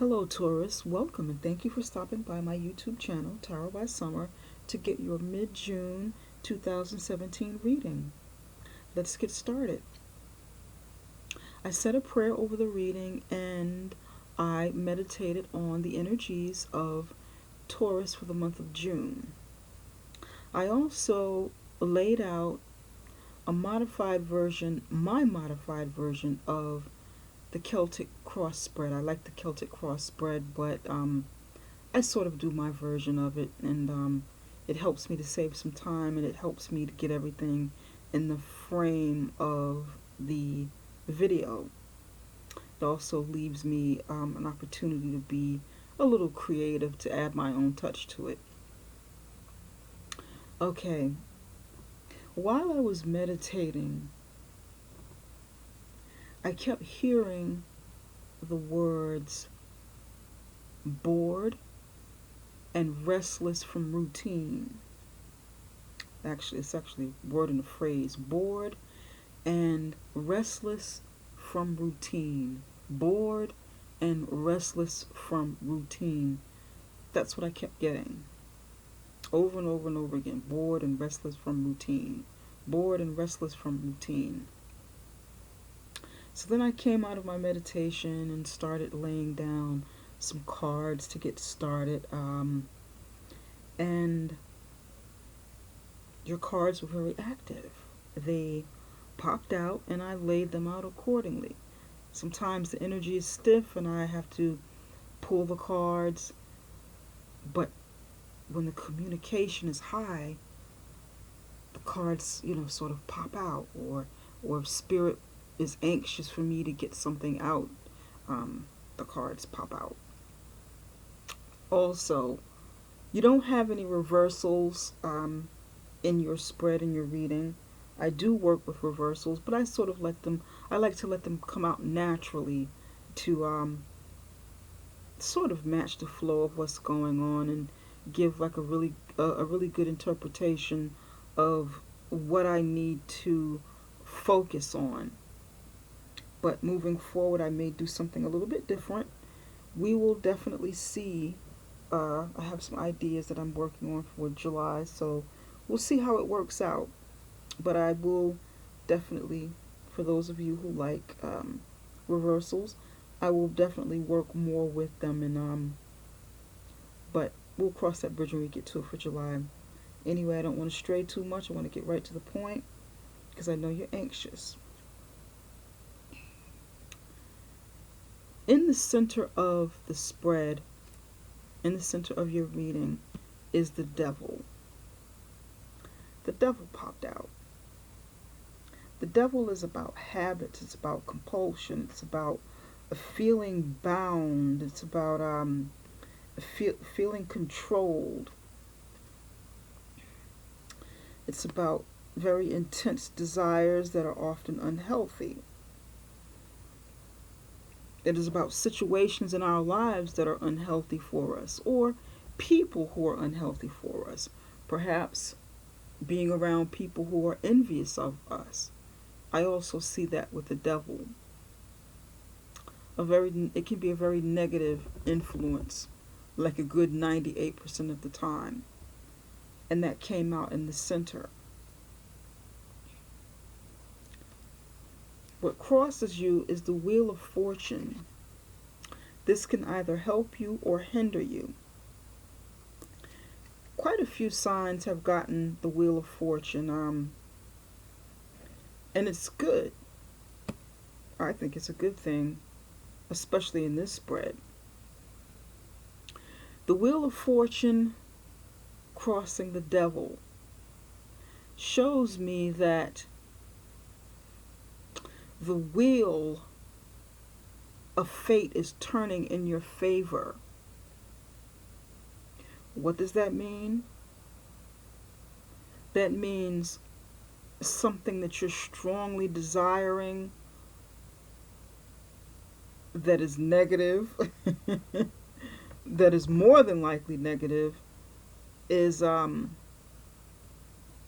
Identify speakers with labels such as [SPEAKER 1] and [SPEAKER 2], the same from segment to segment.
[SPEAKER 1] Hello Taurus, welcome and thank you for stopping by my YouTube channel, Tarot by Summer, to get your mid-June 2017 reading. Let's get started. I said a prayer over the reading and I meditated on the energies of Taurus for the month of June. I also laid out a modified version, my modified version of the Celtic cross spread. I like the Celtic cross spread, but I sort of do my version of it, and it helps me to save some time, and it helps me to get everything in the frame of the video. It also leaves me an opportunity to be a little creative, to add my own touch to it. Okay, while I was meditating, I kept hearing the words bored and restless from routine. Actually, it's actually a word in a phrase. Bored and restless from routine. Bored and restless from routine. That's what I kept getting. Over and over and over again. Bored and restless from routine. Bored and restless from routine. So then I came out of my meditation and started laying down some cards to get started. And your cards were very active. They popped out and I laid them out accordingly. Sometimes the energy is stiff and I have to pull the cards, but when the communication is high, the cards, sort of pop out, or if spirit is anxious for me to get something out, the cards pop out. Also, you don't have any reversals in your spread, in your reading. I do work with reversals, but I like to let them come out naturally to sort of match the flow of what's going on and give like a really good interpretation of what I need to focus on. But moving forward, I may do something a little bit different. We will definitely see. I have some ideas that I'm working on for July, so we'll see how it works out. But I will definitely, for those of you who like reversals, I will definitely work more with them. And but we'll cross that bridge when we get to it for July. Anyway, I don't want to stray too much. I want to get right to the point because I know you're anxious. In the center of the spread, in the center of your reading, is the devil. The devil popped out. The devil is about habits. It's about compulsion. It's about feeling bound. It's about feeling controlled. It's about very intense desires that are often unhealthy. It is about situations in our lives that are unhealthy for us, or people who are unhealthy for us. Perhaps being around people who are envious of us. I also see that with the devil. It can be a very negative influence, like a good 98% of the time. And that came out in the center. What crosses you is the Wheel of Fortune. This can either help you or hinder you. Quite a few signs have gotten the Wheel of Fortune, and it's good. I think it's a good thing, especially in this spread. The Wheel of Fortune crossing the devil shows me that the wheel of fate is turning in your favor. What does that mean? That means something that you're strongly desiring that is negative, that is more than likely negative, is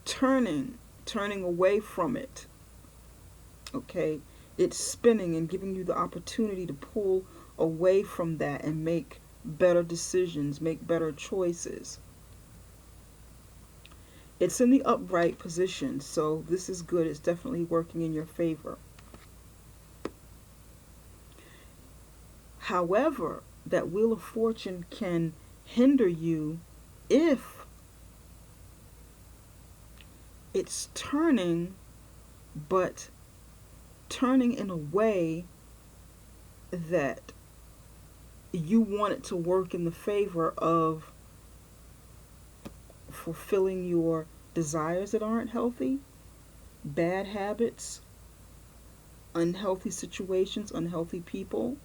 [SPEAKER 1] turning away from it. Okay, it's spinning and giving you the opportunity to pull away from that and make better decisions, make better choices. It's in the upright position, so this is good. It's definitely working in your favor. However, that Wheel of Fortune can hinder you if it's turning, but turning in a way that you want it to work in the favor of fulfilling your desires that aren't healthy, bad habits, unhealthy situations, unhealthy people.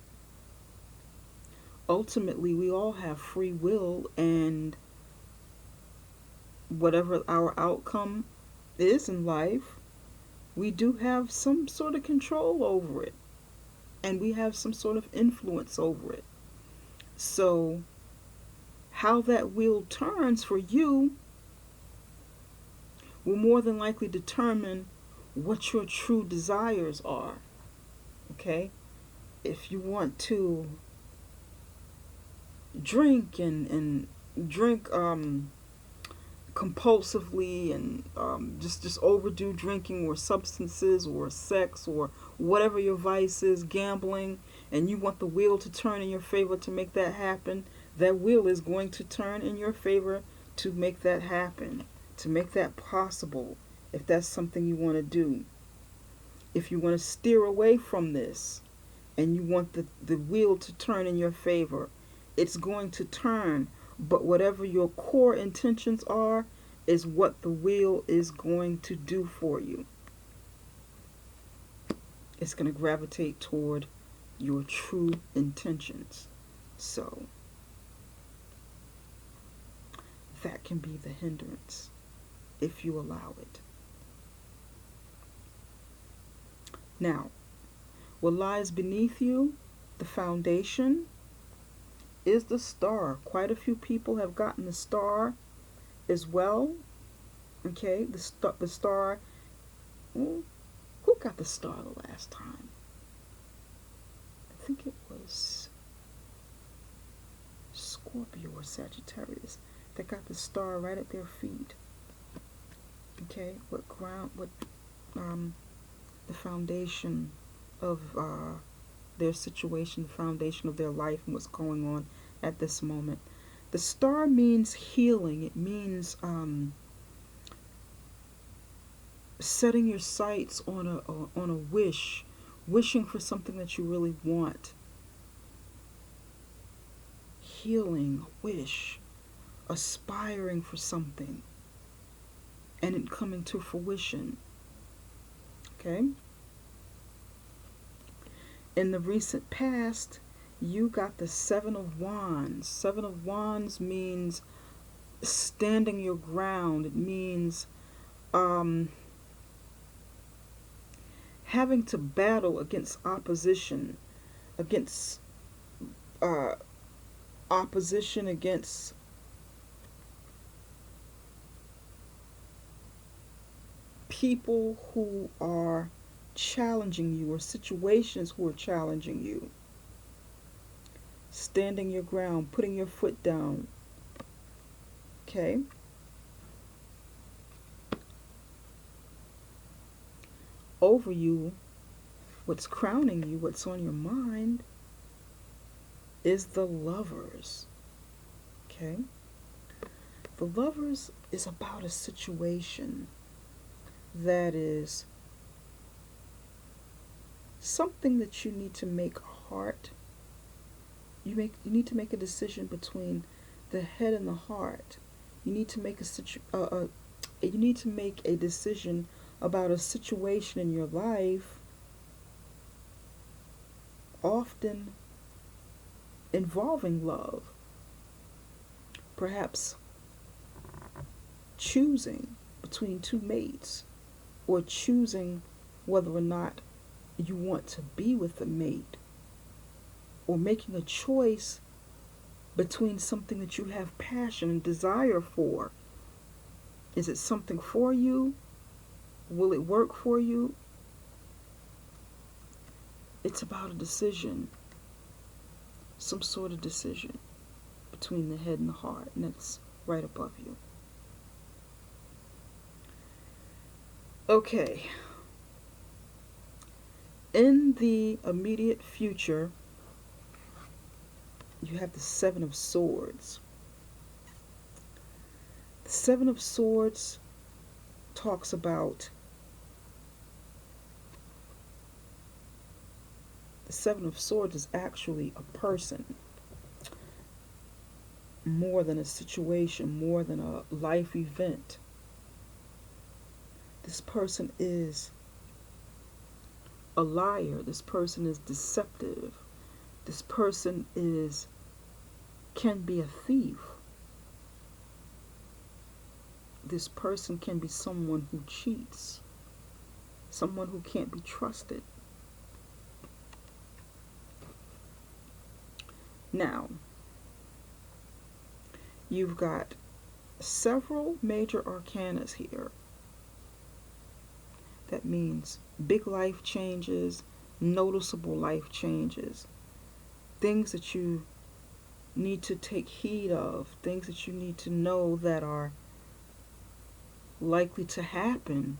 [SPEAKER 1] Ultimately, we all have free will, and whatever our outcome is in life, we do have some sort of control over it, and we have some sort of influence over it. So, how that wheel turns for you will more than likely determine what your true desires are. Okay? If you want to drink and drink compulsively and just overdo drinking or substances or sex or whatever your vice is, gambling, and you want the wheel to turn in your favor to make that happen, that wheel is going to turn in your favor to make that happen, to make that possible, if that's something you want to do. If you want to steer away from this and you want the wheel to turn in your favor, it's going to turn. But whatever your core intentions are is what the wheel is going to do for you. It's going to gravitate toward your true intentions. So that can be the hindrance if you allow it. Now, what lies beneath you, the foundation, is the star. Quite a few people have gotten the star as well. Okay, the star. Who got the star the last time? I think it was Scorpio or Sagittarius that got the star right at their feet. Okay, what the foundation of their situation, the foundation of their life, and what's going on at this moment. The star means healing. It means setting your sights on a wish, wishing for something that you really want. Healing, wish, aspiring for something, and it coming to fruition. Okay? In the recent past, you got the Seven of Wands. Seven of Wands means standing your ground. It means having to battle against opposition, against people who are challenging you, or situations who are challenging you. Standing your ground, putting your foot down. Okay? Over you, what's crowning you, what's on your mind, is the Lovers. Okay? The Lovers is about a situation that is something that you need to make heart. You need to make a decision between the head and the heart. You need to make a decision about a situation in your life, often involving love. Perhaps choosing between two mates, or choosing whether or not you want to be with a mate, or making a choice between something that you have passion and desire for. Is it something for you? Will it work for you? It's about a decision. some sort of decision between the head and the heart, and it's right above you. Okay. In the immediate future, you have the Seven of Swords. The Seven of Swords talks about the Seven of Swords is actually a person, more than a situation, more than a life event. This person is a liar. This person is deceptive. This person can be a thief. This person can be someone who cheats, someone who can't be trusted. Now, you've got several major arcanas here. That means big life changes, noticeable life changes, things that you need to take heed of, things that you need to know that are likely to happen.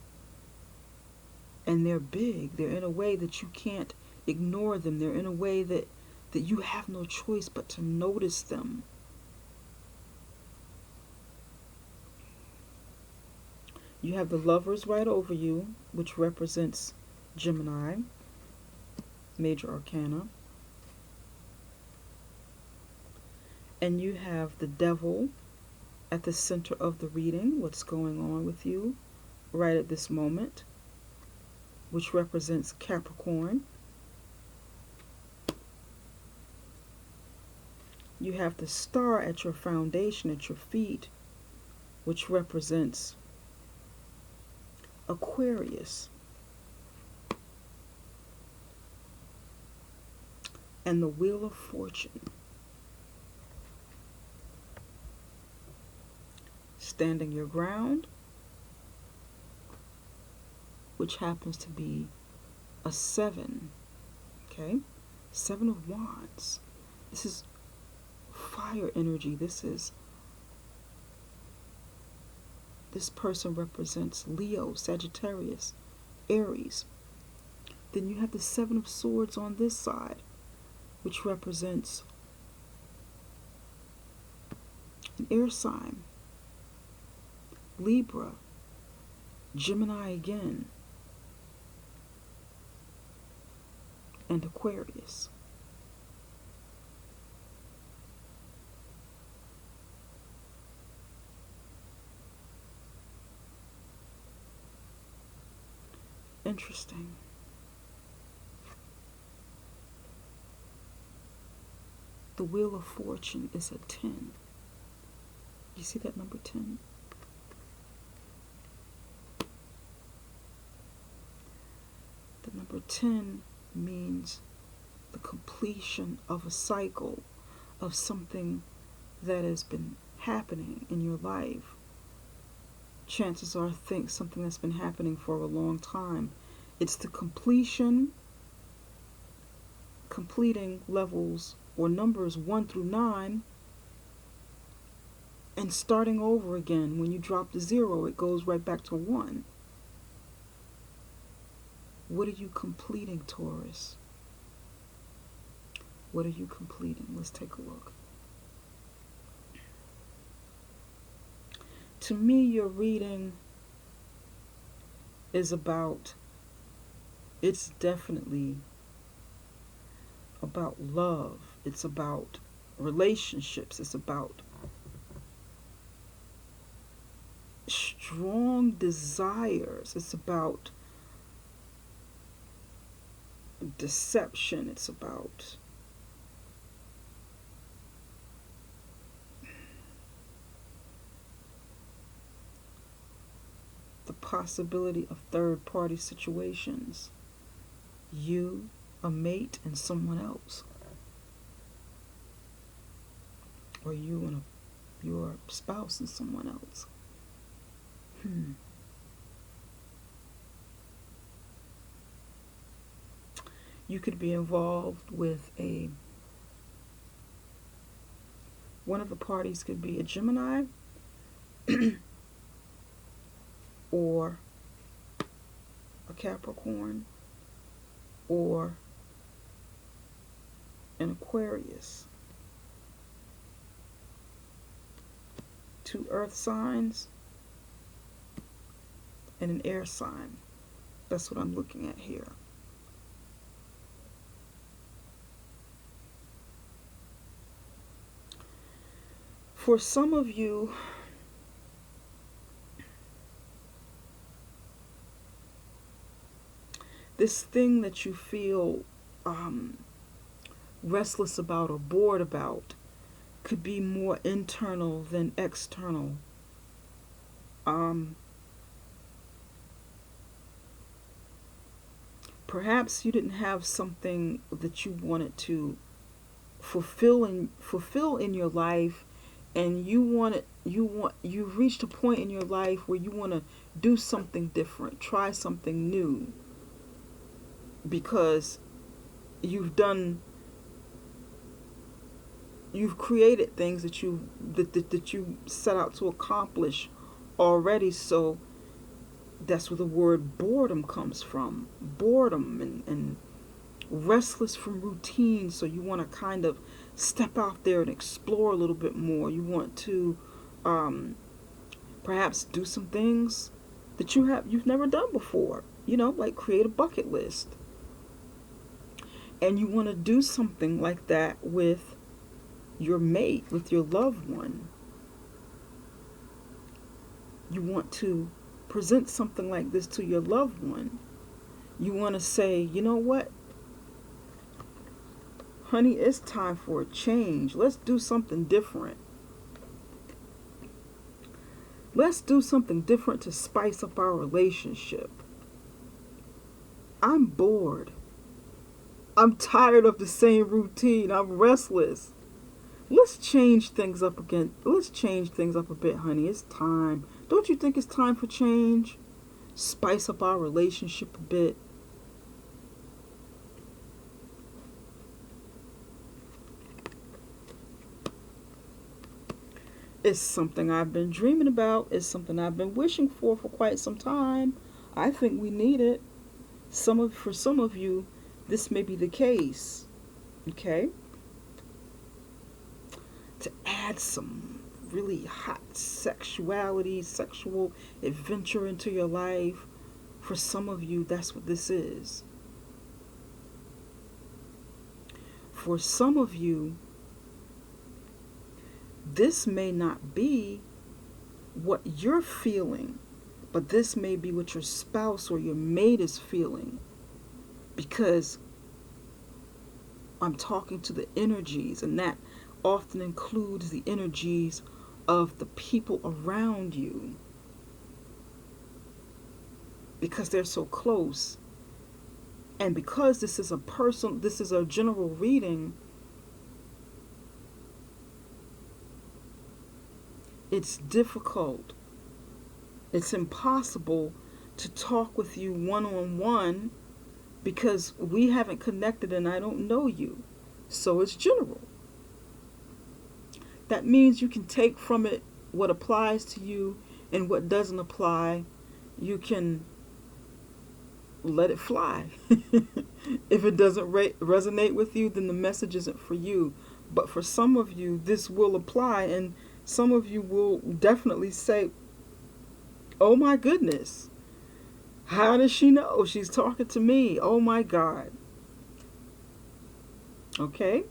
[SPEAKER 1] And they're big. They're in a way that you can't ignore them. They're in a way that you have no choice but to notice them. You have the Lovers right over you, which represents Gemini, major arcana. And you have the Devil at the center of the reading, what's going on with you right at this moment, which represents Capricorn. You have the Star at your foundation, at your feet, which represents Aquarius. And the Wheel of Fortune, standing your ground, which happens to be a 7. Okay? 7 of Wands. This is fire energy. This person represents Leo, Sagittarius, Aries. Then you have the 7 of Swords on this side, which represents an air sign, Libra, Gemini again, and Aquarius. Interesting. The Wheel of Fortune is a 10. You see that number 10? The number 10 means the completion of a cycle, of something that has been happening in your life. Chances are, think something that's been happening for a long time. It's the completing levels or numbers 1 through 9, and starting over again. When you drop the 0, it goes right back to 1. What are you completing, Taurus? What are you completing? Let's take a look. To me, your reading is it's definitely about love. It's about relationships. It's about strong desires. It's about deception. It's about the possibility of third-party situations. You, a mate, and someone else. Or you and your spouse and someone else. You could be involved with a One of the parties could be a Gemini or a Capricorn or an Aquarius. 2 earth signs and an air sign. That's what I'm looking at here. For some of you, this thing that you feel restless about or bored about could be more internal than external. Perhaps you didn't have something that you wanted to fulfill in your life, and you've reached a point in your life where you want to do something different, try something new, because you've created things that you set out to accomplish already. So that's where the word boredom comes from. Boredom and restless from routine. So you want to kind of step out there and explore a little bit more. You want to perhaps do some things that you've never done before. Like create a bucket list. And you want to do something like that with your mate, with your loved one. You want to present something like this to your loved one. You want to say, you know what, honey, it's time for a change. Let's do something different. Let's do something different to spice up our relationship. I'm bored. I'm tired of the same routine. I'm restless. Let's change things up again. Let's change things up a bit, honey. It's time. Don't you think it's time for change? Spice up our relationship a bit. It's something I've been dreaming about. It's something I've been wishing for quite some time. I think we need it. For some of you, this may be the case. Okay? To add some really hot sexuality, sexual adventure into your life. For some of you, that's what this is. For some of you, this may not be what you're feeling, but this may be what your spouse or your mate is feeling. Because I'm talking to the energies, and that often includes the energies of the people around you, because they're so close. And because this is a general reading, it's difficult, it's impossible to talk with you one-on-one, because we haven't connected and I don't know you. So it's general. That means you can take from it what applies to you, and what doesn't apply, you can let it fly. If it doesn't resonate with you, then the message isn't for you. But for some of you, this will apply, and some of you will definitely say, oh my goodness, how does she know? She's talking to me. Oh my God. Okay?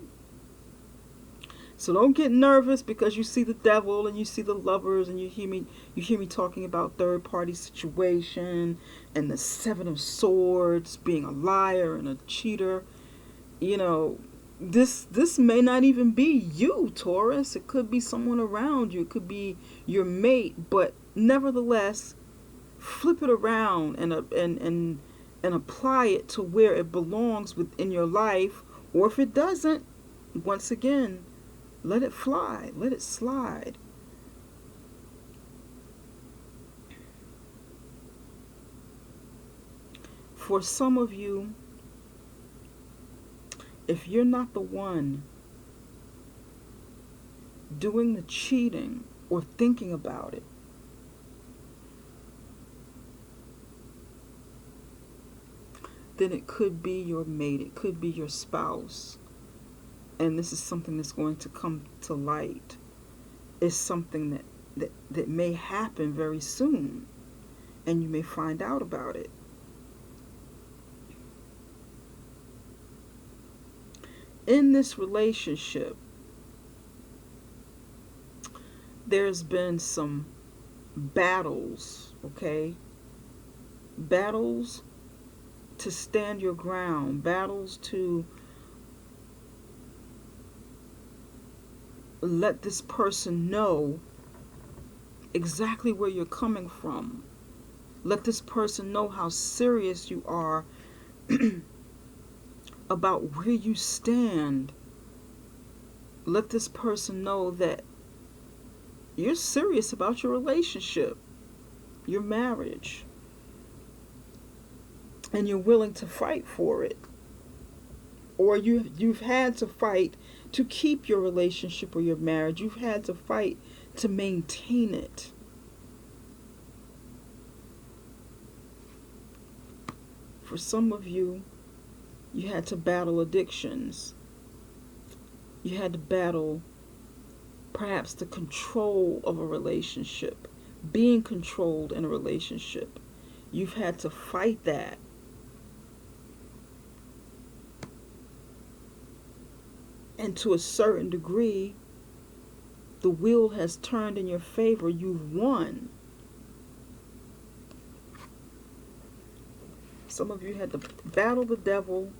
[SPEAKER 1] So don't get nervous because you see the devil and you see the lovers, and you hear me talking about third party situation and the 7 of Swords being a liar and a cheater. This may not even be you, Taurus. It could be someone around you. It could be your mate, but nevertheless, flip it around and apply it to where it belongs within your life. Or if it doesn't, once again, let it fly. Let it slide. For some of you, if you're not the one, doing the cheating or thinking about it, then it could be your mate, it could be your spouse. And this is something that's going to come to light. It's something that may happen very soon, and you may find out about it. In this relationship, there's been some battles, okay? Battles to stand your ground, battles to let this person know exactly where you're coming from. Let this person know how serious you are about where you stand. Let this person know that you're serious about your relationship, your marriage, and you're willing to fight for it. Or you've had to fight to keep your relationship or your marriage. You've had to fight to maintain it. For some of you, you had to battle addictions. You had to battle perhaps the control of a relationship, being controlled in a relationship. You've had to fight that. And to a certain degree, the wheel has turned in your favor. You've won. Some of you had to battle the devil,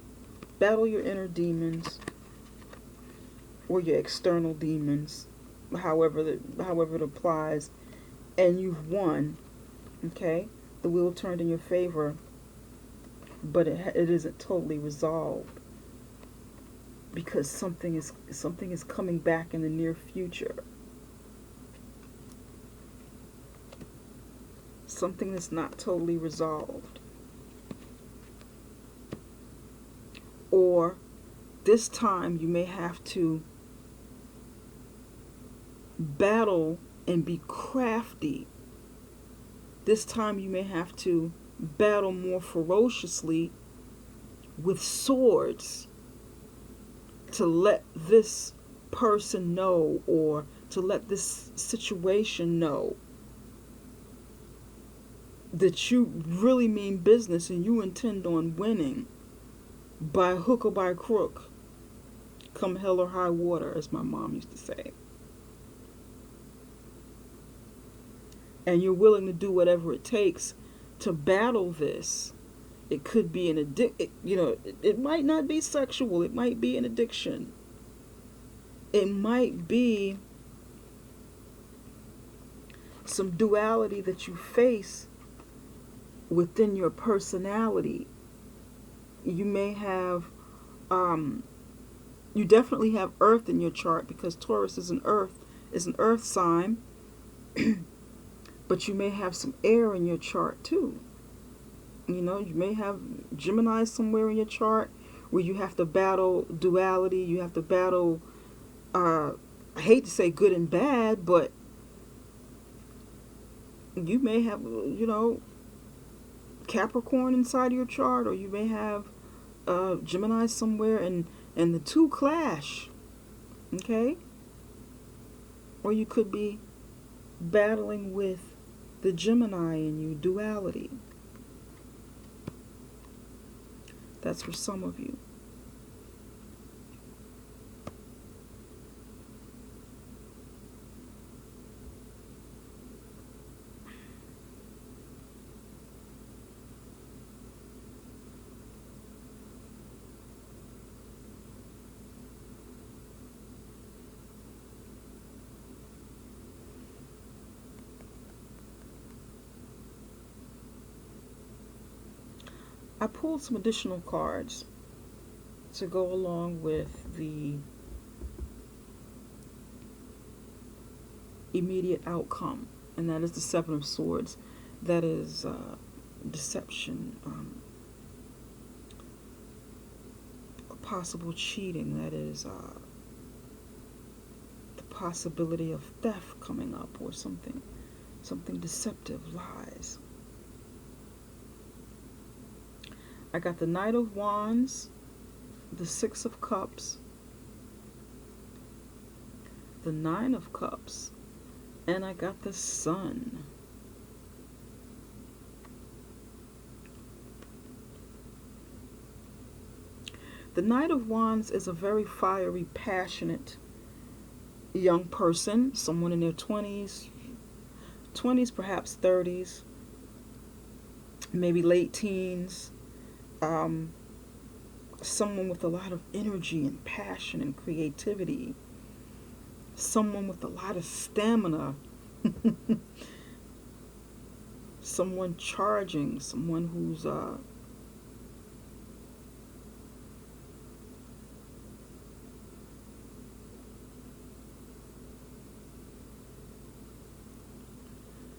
[SPEAKER 1] battle your inner demons, or your external demons, however it applies, and you've won. Okay? The wheel turned in your favor, but it isn't totally resolved, because something is coming back in the near future. Something that's not totally resolved. Or this time you may have to battle and be crafty. This time you may have to battle more ferociously with swords to let this person know, or to let this situation know that you really mean business and you intend on winning by hook or by crook, come hell or high water, as my mom used to say. And you're willing to do whatever it takes to battle this. It could be an it might not be sexual. It might be an addiction. It might be some duality that you face within your personality. You may have, you definitely have earth in your chart, because Taurus is an earth sign. But you may have some air in your chart too. You may have Gemini somewhere in your chart where you have to battle duality. You have to battle, I hate to say good and bad, but you may have, Capricorn inside of your chart, or you may have Gemini somewhere, and the two clash. Okay? Or you could be battling with the Gemini in you, duality. That's for some of you. I pulled some additional cards to go along with the immediate outcome, and that is the Seven of Swords. That is deception, possible cheating. That is the possibility of theft coming up, or something deceptive, lies. I got the Knight of Wands, the Six of Cups, the Nine of Cups, and I got the Sun. The Knight of Wands is a very fiery, passionate young person, someone in their 20s, perhaps 30s, maybe late teens, someone with a lot of energy and passion and creativity, someone with a lot of stamina, someone charging, someone who's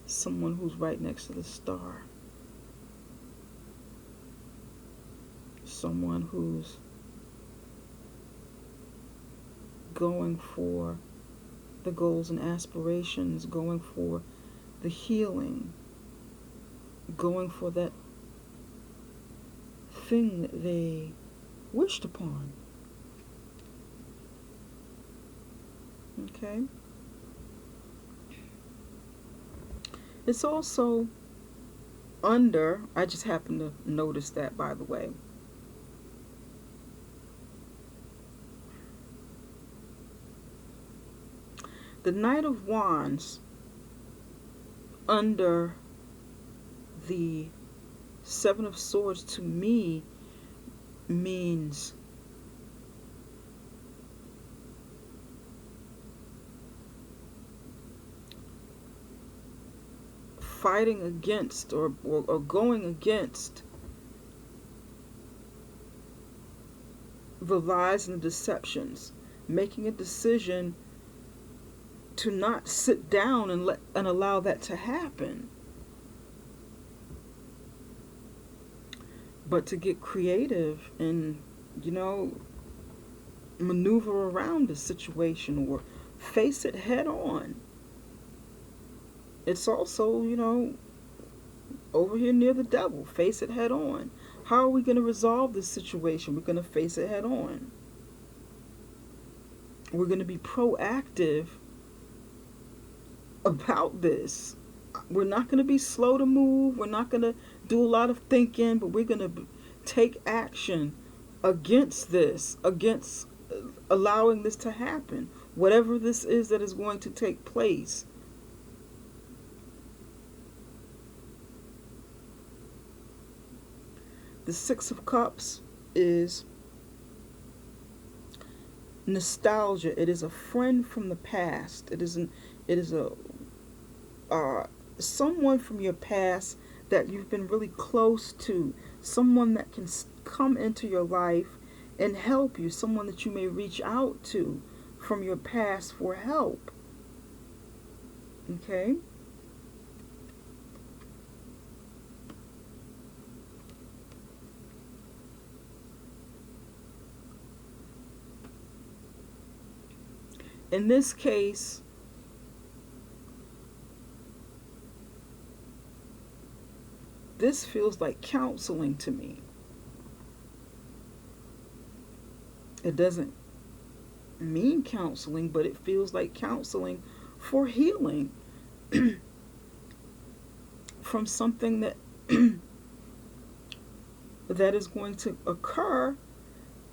[SPEAKER 1] someone who's right next to the star. Someone who's going for the goals and aspirations, going for the healing, going for that thing that they wished upon. Okay? It's also under, I just happened to notice that, by the way. The Knight of Wands under the Seven of Swords to me means fighting against or going against the lies and the deceptions, making a decision to not sit down and allow that to happen, but to get creative and, maneuver around the situation or face it head on. It's also, over here near the devil, face it head on. How are we going to resolve this situation? We're going to face it head on. We're going to be proactive about this. We're not going to be slow to move. We're not going to do a lot of thinking, but we're going to take action against this, against allowing this to happen. Whatever this is that is going to take place. The Six of Cups is nostalgia. It is a friend from the past. It is a someone from your past that you've been really close to, someone that can come into your life and help you, someone that you may reach out to from your past for help. Okay? In this case, this feels like counseling to me. It doesn't mean counseling, but it feels like counseling for healing from something that that is going to occur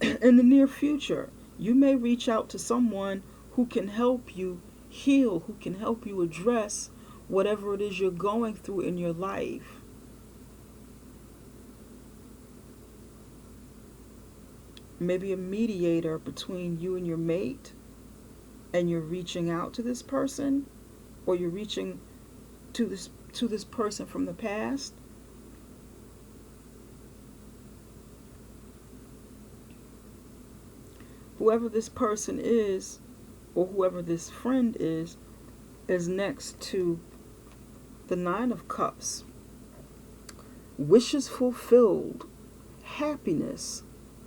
[SPEAKER 1] in the near future. You may reach out to someone who can help you heal, who can help you address whatever it is you're going through in your life. Maybe a mediator between you and your mate, and you're reaching out to this person, or you're reaching to this person from the past. Whoever this person is, or whoever this friend is next to the Nine of Cups. Wishes fulfilled, happiness.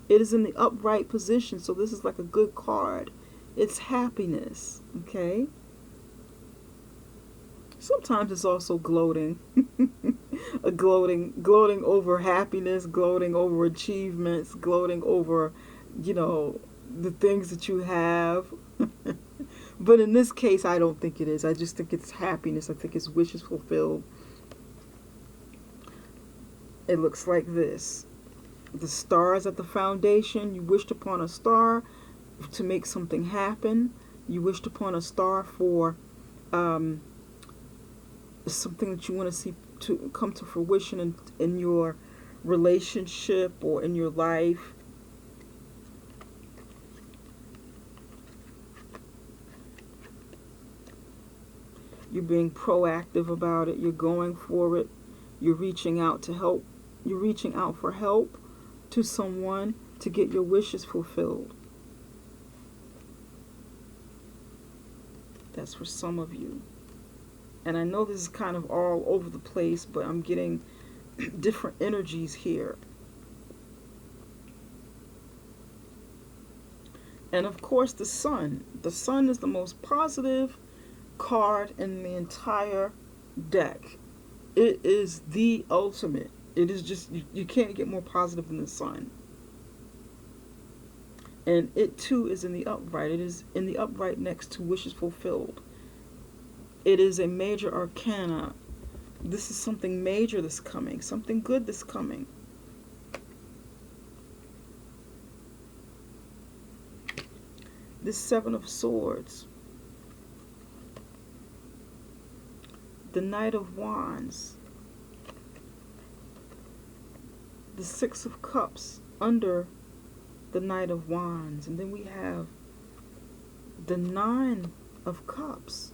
[SPEAKER 1] It is in the upright position, so this is like a good card. It's happiness, okay? Sometimes it's also gloating. A gloating over happiness, gloating over achievements, gloating over, you know, the things that you have. But in this case, I don't think it is. I just think it's happiness. I think it's wishes fulfilled. It looks like this. The stars at the foundation. You wished upon a star to make something happen. You wished upon a star for something that you want to see to come to fruition in your relationship or in your life. You're being proactive about it. You're going for it. You're reaching out to help. You're reaching out for help to someone to get your wishes fulfilled. That's for some of you. And I know this is kind of all over the place, but I'm getting different energies here. And of course, the sun. The sun is the most positive card in the entire deck. It is the ultimate. It is just, you can't get more positive than the sun. And it too is in the upright. It is in the upright next to wishes fulfilled. It is a major arcana. This is something major that's coming, something good that's coming. This Seven of Swords. The Knight of Wands. The Six of Cups under the Knight of Wands. And then we have the Nine of Cups.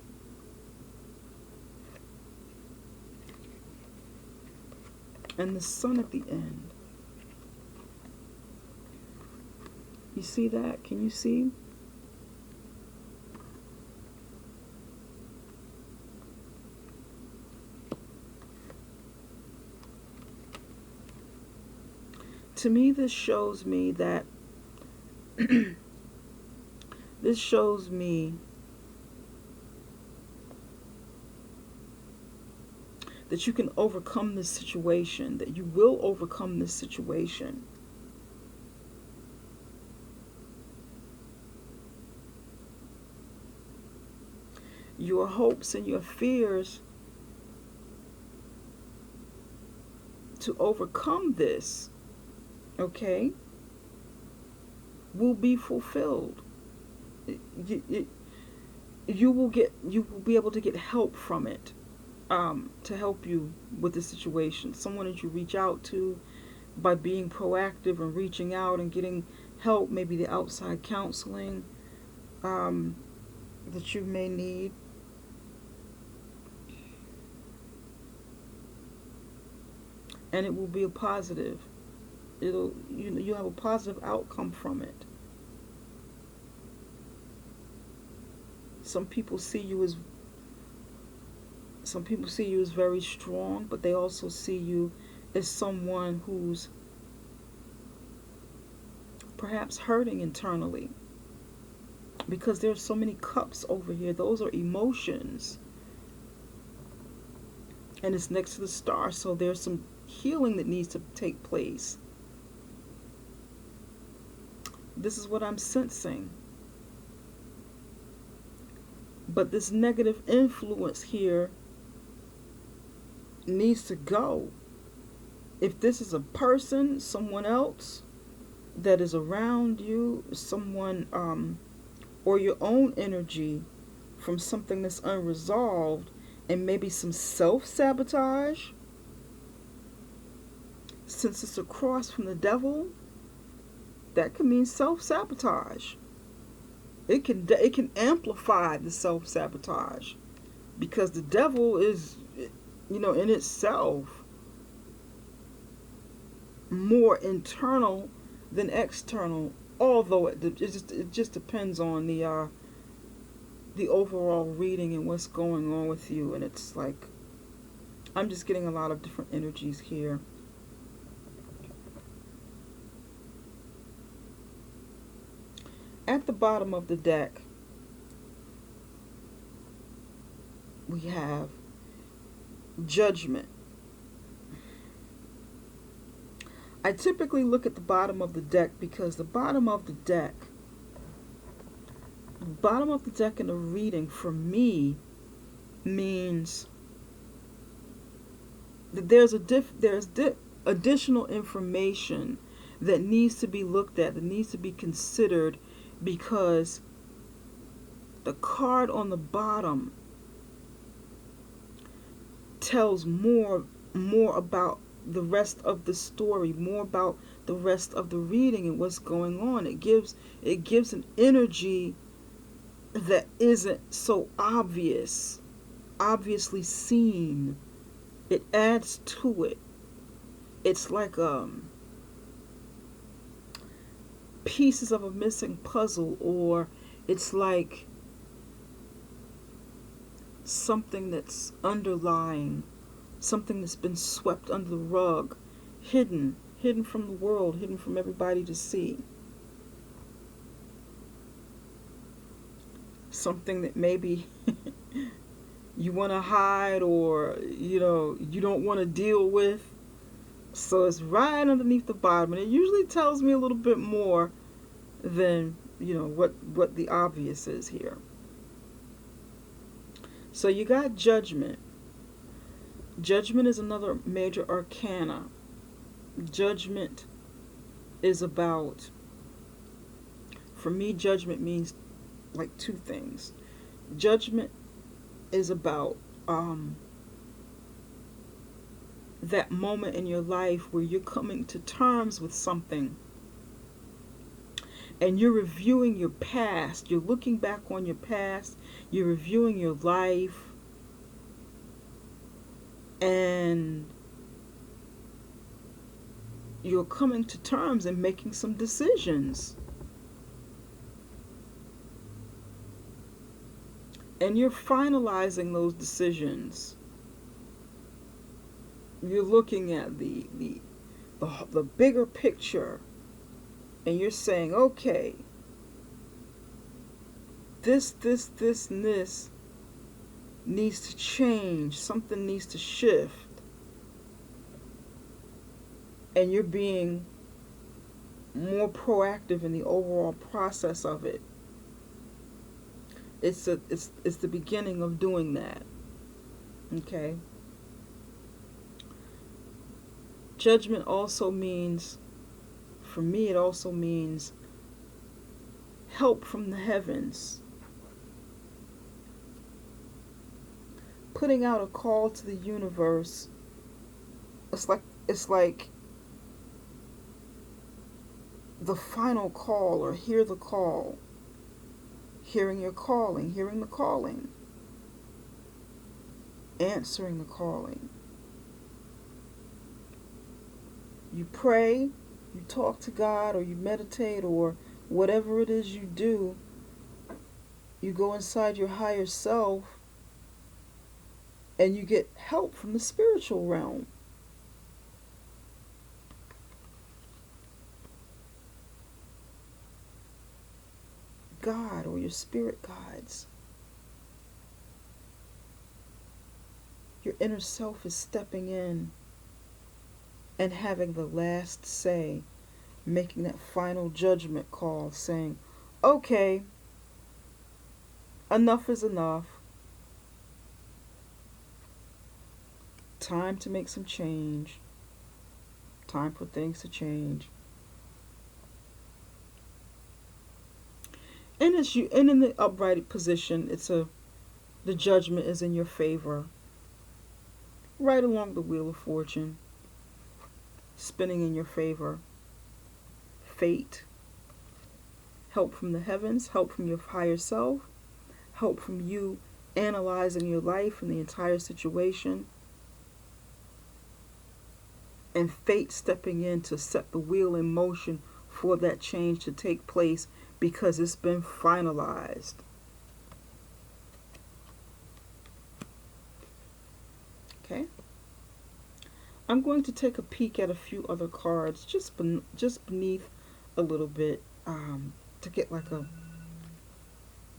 [SPEAKER 1] And the Sun at the end. You see that? Can you see? To me, this shows me that this shows me that you can overcome this situation, that you will overcome this situation. Your hopes and your fears to overcome this, okay, will be fulfilled. You will be able to get help from it, to help you with the situation. Someone that you reach out to by being proactive and reaching out and getting help, maybe the outside counseling that you may need. And it will be a positive. You'll have a positive outcome from it. Some people see you as very strong, but they also see you as someone who's perhaps hurting internally, because there's so many cups over here. Those are emotions, and it's next to the star, so there's some healing that needs to take place. This is what I'm sensing. But this negative influence here needs to go. If this is a person, someone else that is around you, someone or your own energy from something that's unresolved, and maybe some self-sabotage, since it's a cross from the devil, that could mean self-sabotage. It can amplify the self-sabotage, because the devil is, in itself more internal than external. Although it just depends on the overall reading and what's going on with you. And it's like, I'm just getting a lot of different energies here. At the bottom of the deck, we have Judgment. I typically look at the bottom of the deck because the bottom of the deck in a reading for me means that there's additional information that needs to be looked at, that needs to be considered, because the card on the bottom tells more about the rest of the story, more about the rest of the reading and what's going on. It gives an energy that isn't so obviously seen. It adds to it. It's like pieces of a missing puzzle, or it's like something that's underlying, something that's been swept under the rug, hidden from the world, hidden from everybody to see. Something that maybe you want to hide, or you don't want to deal with. So it's right underneath the bottom, and it usually tells me a little bit more than what the obvious is here. So you got Judgment. Judgment is another major arcana. Judgment is about, for me, Judgment means like two things. Judgment is about that moment in your life where you're coming to terms with something and you're reviewing your past. You're looking back on your past. You're reviewing your life. And you're coming to terms and making some decisions. And you're finalizing those decisions. You're looking at the bigger picture, and you're saying, okay, this and this needs to change. Something needs to shift. And you're being more proactive in the overall process of it. It's the beginning of doing that. Okay. Judgment also means, for me, it also means help from the heavens. Putting out a call to the universe. It's like the final call, or hear the call. Hearing your calling, hearing the calling. Answering the calling. You pray, you talk to God, or you meditate, or whatever it is you do. You go inside your higher self and you get help from the spiritual realm. God, or your spirit guides. Your inner self is stepping in and having the last say, making that final judgment call, saying, okay, enough is enough. Time to make some change. Time for things to change. And in the upright position, the judgment is in your favor. Right along the wheel of fortune, spinning in your favor. Fate. Help from the heavens, help from your higher self, help from you analyzing your life and the entire situation. And fate stepping in to set the wheel in motion for that change to take place, because it's been finalized. Okay. I'm going to take a peek at a few other cards just beneath a little bit, to get like a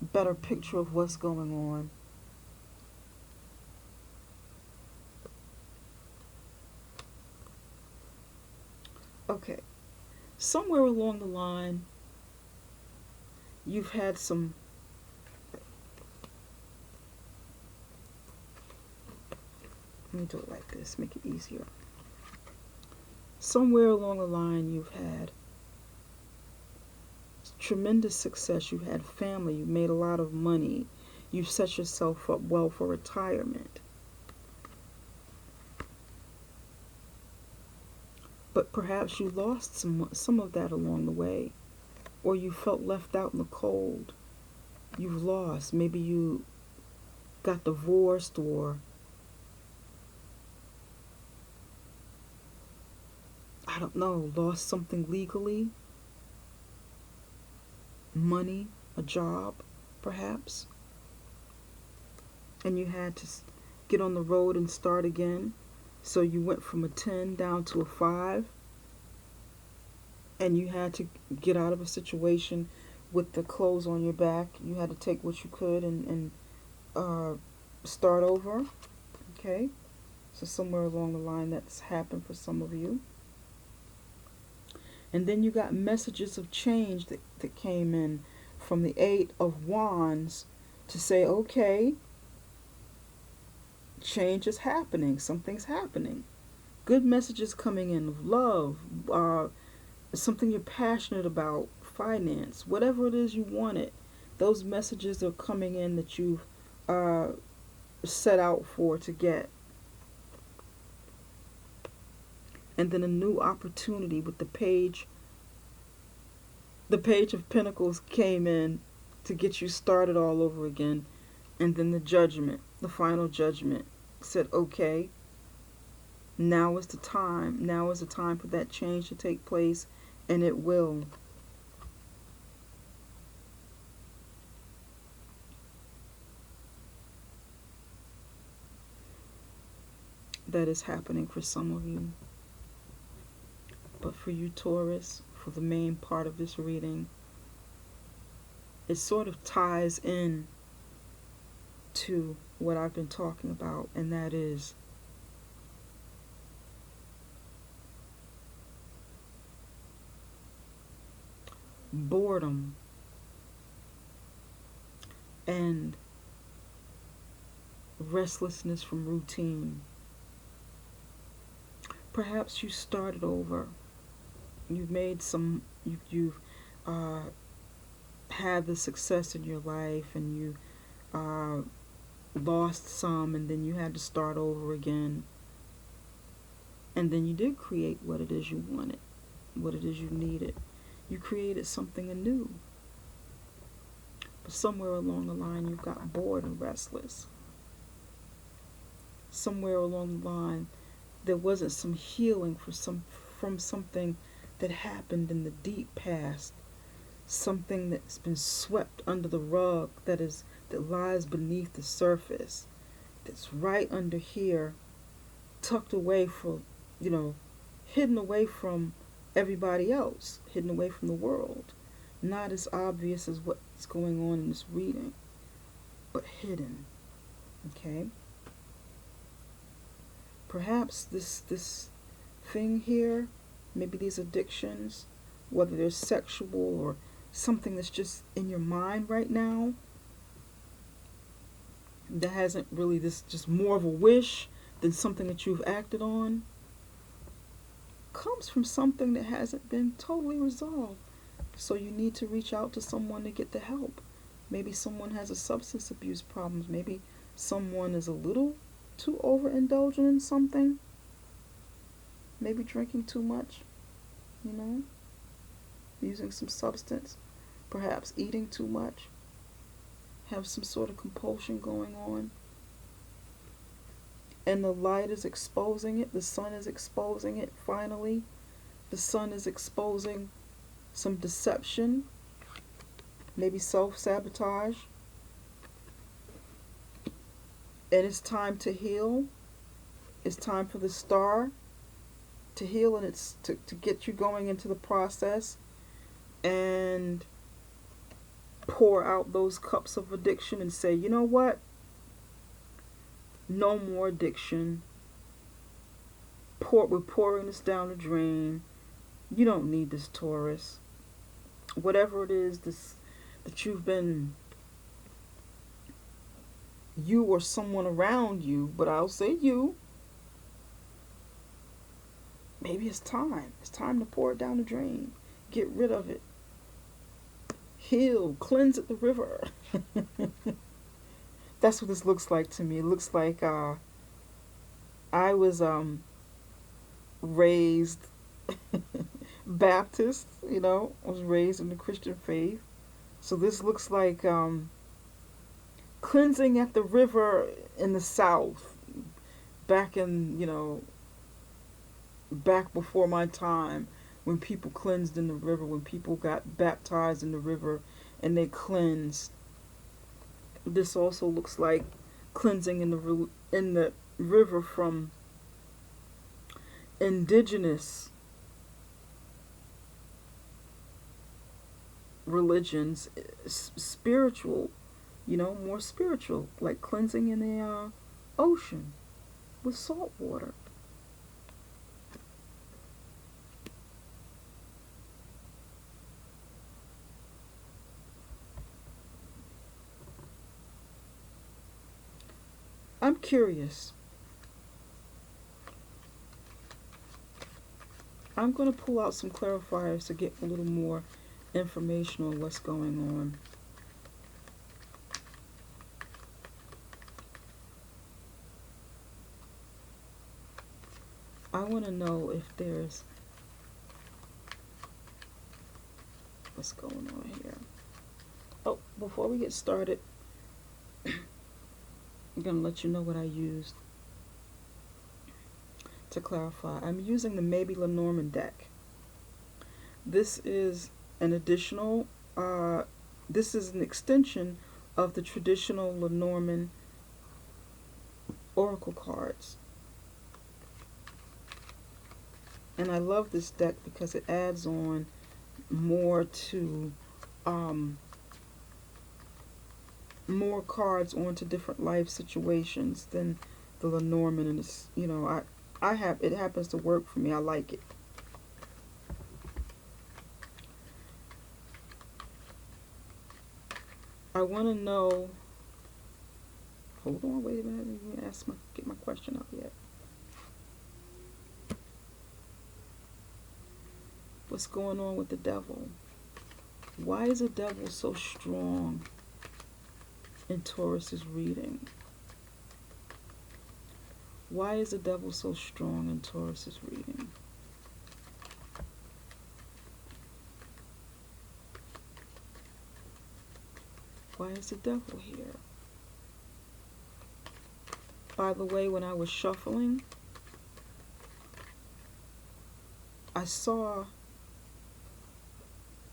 [SPEAKER 1] better picture of what's going on. Okay. Somewhere along the line, you've had some. Let me do it like this, make it easier. Somewhere along the line, you've had tremendous success. You had family. You made a lot of money. You've set yourself up well for retirement. But perhaps you lost some of that along the way, or you felt left out in the cold. You've lost. Maybe you got divorced, or I don't know, lost something legally, money, a job, perhaps, and you had to get on the road and start again. So you went from a 10 down to a 5, and you had to get out of a situation with the clothes on your back. You had to take what you could and start over. Okay? So somewhere along the line that's happened for some of you. And then you got messages of change that came in from the 8 of Wands to say, okay, change is happening. Something's happening. Good messages coming in of love, something you're passionate about, finance, whatever it is you wanted. Those messages are coming in that you've set out for to get. And then a new opportunity with the page. The Page of Pentacles came in to get you started all over again. And then the Judgment, the final Judgment, said, okay, now is the time. Now is the time for that change to take place, and it will. That is happening for some of you. But for you, Taurus, for the main part of this reading, it sort of ties in to what I've been talking about, and that is boredom and restlessness from routine. Perhaps you started over. You've made some, you've had the success in your life, and you lost some, and then you had to start over again. And then you did create what it is you wanted, what it is you needed. You created something anew. But somewhere along the line, you got bored and restless. Somewhere along the line, there wasn't some healing from something that happened in the deep past, something that's been swept under the rug, that lies beneath the surface, that's right under here, tucked away hidden away from everybody else, hidden away from the world, not as obvious as what's going on in this reading, but hidden. Okay? Perhaps this thing here, maybe these addictions, whether they're sexual or something that's just in your mind right now, that hasn't really, this just more of a wish than something that you've acted on, comes from something that hasn't been totally resolved. So you need to reach out to someone to get the help. Maybe someone has a substance abuse problem. Maybe someone is a little too overindulgent in something. Maybe drinking too much, using some substance, perhaps eating too much, have some sort of compulsion going on. And the light is exposing it. The sun is exposing it, finally. The sun is exposing some deception, maybe self-sabotage. And it's time to heal. It's time for the star to heal, and it's to get you going into the process and pour out those cups of addiction and say, you know what? No more addiction. We're pouring this down the drain. You don't need this, Taurus. Whatever it is that you've been, you or someone around you, but I'll say you, maybe it's time. It's time to pour it down the drain. Get rid of it. Heal. Cleanse at the river. That's what this looks like to me. It looks like I was raised Baptist, you know, I was raised in the Christian faith. So this looks like cleansing at the river in the South, back in, you know, back before my time, when people cleansed in the river, when people got baptized in the river and they cleansed. This also looks like cleansing in the river from indigenous religions, spiritual, you know, more spiritual, like cleansing in the ocean with salt water. I'm curious. I'm going to pull out some clarifiers to get a little more information on what's going on. I want to know if there's what's going on here. Oh, before we get started, I'm going to let you know what I used to clarify. I'm using the Maybe Lenormand deck. This is an additional, this is an extension of the traditional Lenormand oracle cards. And I love this deck because it adds on more to, more cards onto different life situations than the Lenormand, and it's, you know, I have, it happens to work for me. I like it. I want to know. Hold on, wait a minute. Let me get my question out yet. What's going on with the devil? Why is the devil so strong in Taurus's reading? Why is the devil so strong in Taurus's reading? Why is the devil here? By the way, when I was shuffling, I saw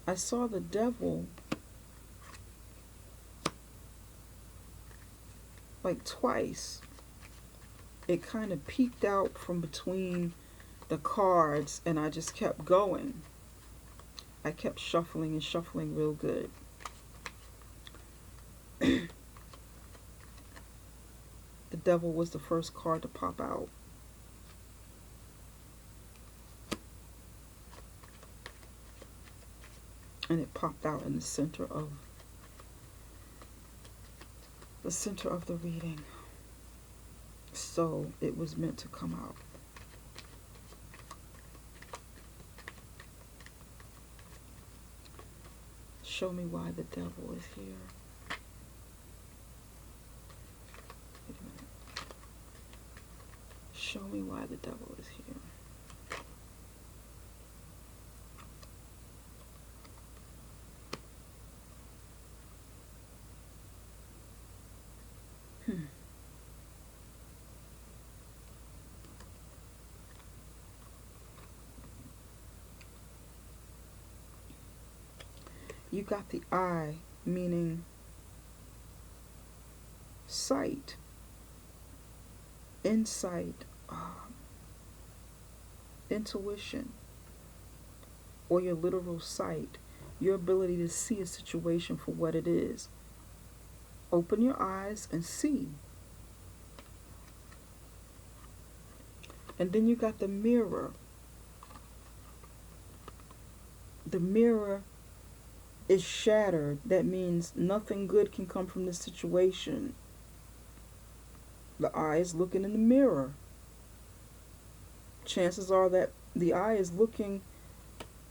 [SPEAKER 1] the devil like twice. It kind of peeked out from between the cards, and I just kept going. I kept shuffling and shuffling real good. The devil was the first card to pop out. And it popped out in the center of the reading. So it was meant to come out. Show me why the devil is here. Wait a minute. Show me why the devil is here. You got the eye, meaning sight, insight, intuition, or your literal sight, your ability to see a situation for what it is. Open your eyes and see. And then you got the mirror. the mirror is shattered. That means nothing good can come from this situation. The eye is looking in the mirror. Chances are that the eye is looking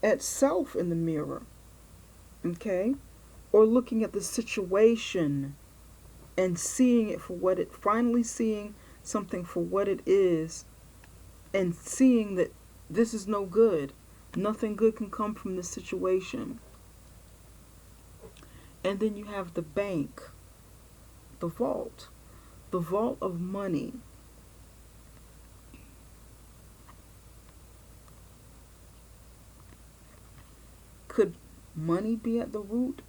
[SPEAKER 1] at self in the mirror. Okay? Or looking at the situation and seeing it for what it, finally seeing something for what it is, and seeing that this is no good. Nothing good can come from this situation. And then you have the bank, the vault of money. Could money be at the root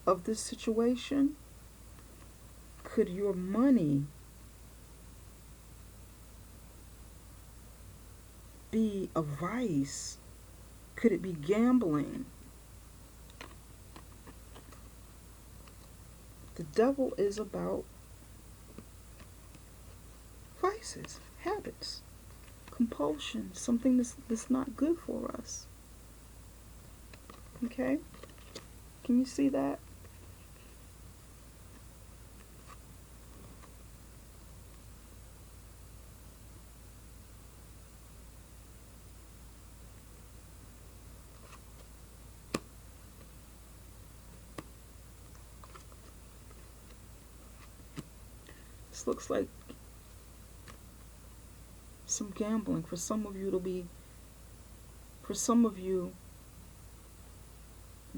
[SPEAKER 1] of this situation? Could your money be a vice? Could it be gambling? The devil is about vices, habits, compulsion, something that's not good for us. Okay? Can you see that? This looks like some gambling. For some of you, it'll be, for some of you,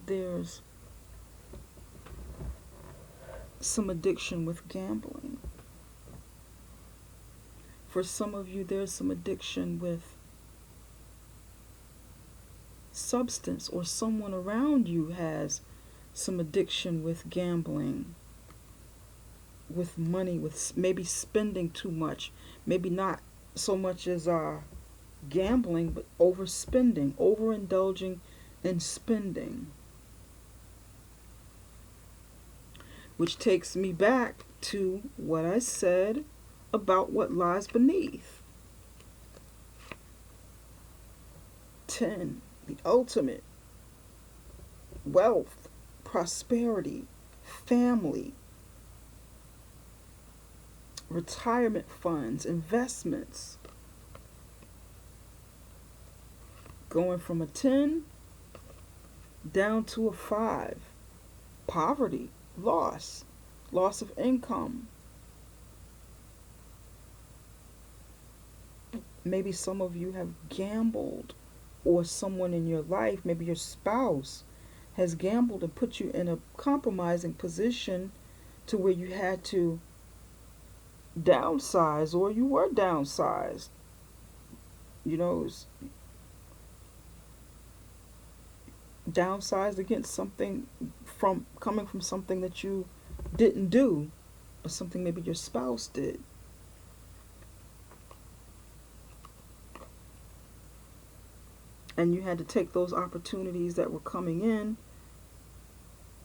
[SPEAKER 1] there's some addiction with gambling. For some of you, there's some addiction with substance, or someone around you has some addiction with gambling, with money, with maybe spending too much, maybe not so much as gambling, but overspending, overindulging in spending. Which takes me back to what I said about what lies beneath. 10, the ultimate. Wealth, prosperity, family, retirement funds, investments. Going from a 10 down to a 5. Poverty, loss of income. Maybe some of you have gambled, or someone in your life, maybe your spouse, has gambled and put you in a compromising position to where you had to downsize, or you were downsized. You know, downsized against something from coming from something that you didn't do, but something maybe your spouse did. And you had to take those opportunities that were coming in,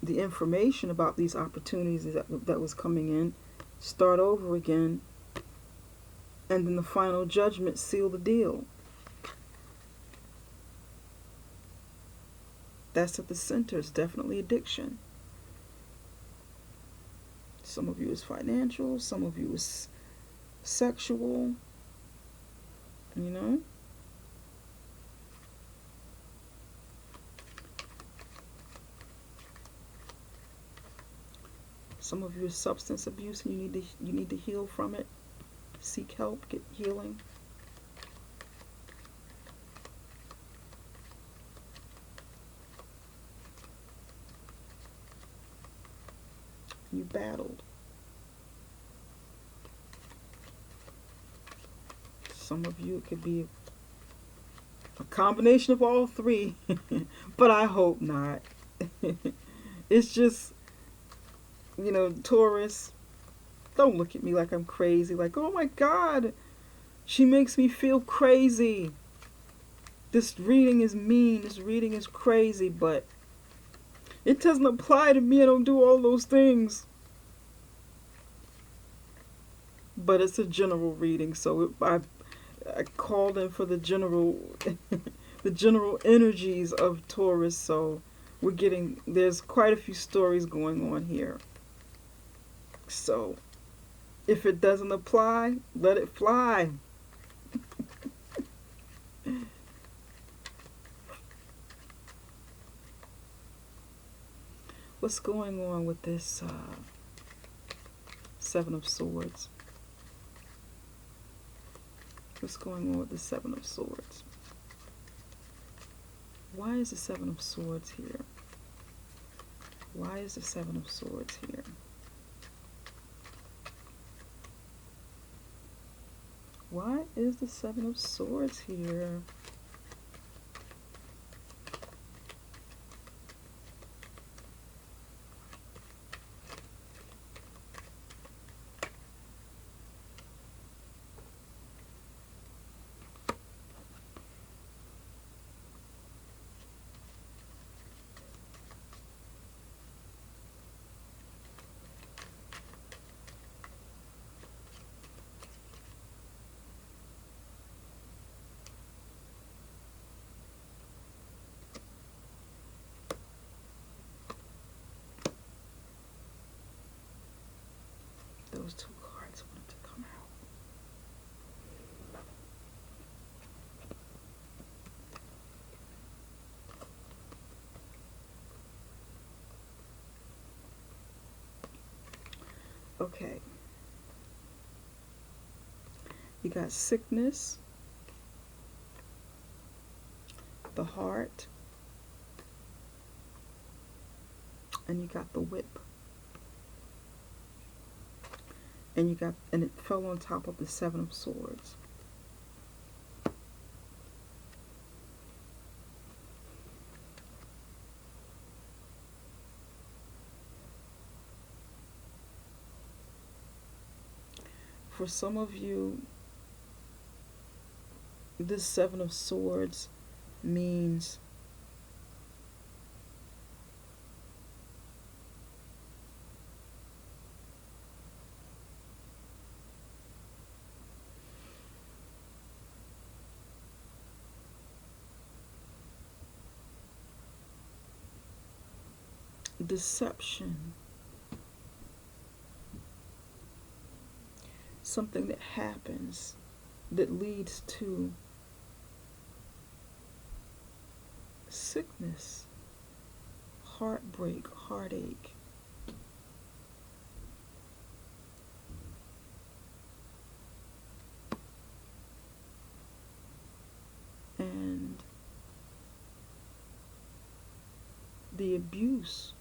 [SPEAKER 1] the information about these opportunities that was coming in, start over again, and then the final judgment seal the deal. That's at the center. It's definitely addiction. Some of you is financial, some of you is sexual, you know. Some of you is substance abuse, and you need to heal from it. Seek help, get healing. You battled. Some of you, it could be a combination of all three, but I hope not. It's just, you know, Taurus, don't look at me like I'm crazy. Like, oh my God, she makes me feel crazy. This reading is mean. This reading is crazy, but it doesn't apply to me. I don't do all those things. But it's a general reading, so I called in for the general the general energies of Taurus. So there's quite a few stories going on here. So if it doesn't apply, let it fly. What's going on with this Seven of Swords? What's going on with the Seven of Swords? Why is the Seven of Swords here? Why is the Seven of Swords here? Why is the Seven of Swords here? Those two cards wanted to come out. Okay. You got sickness, the heart, and you got the whip. And it fell on top of the Seven of Swords. For some of you, this Seven of Swords means deception. Something that happens that leads to sickness, heartbreak, heartache. And the abuse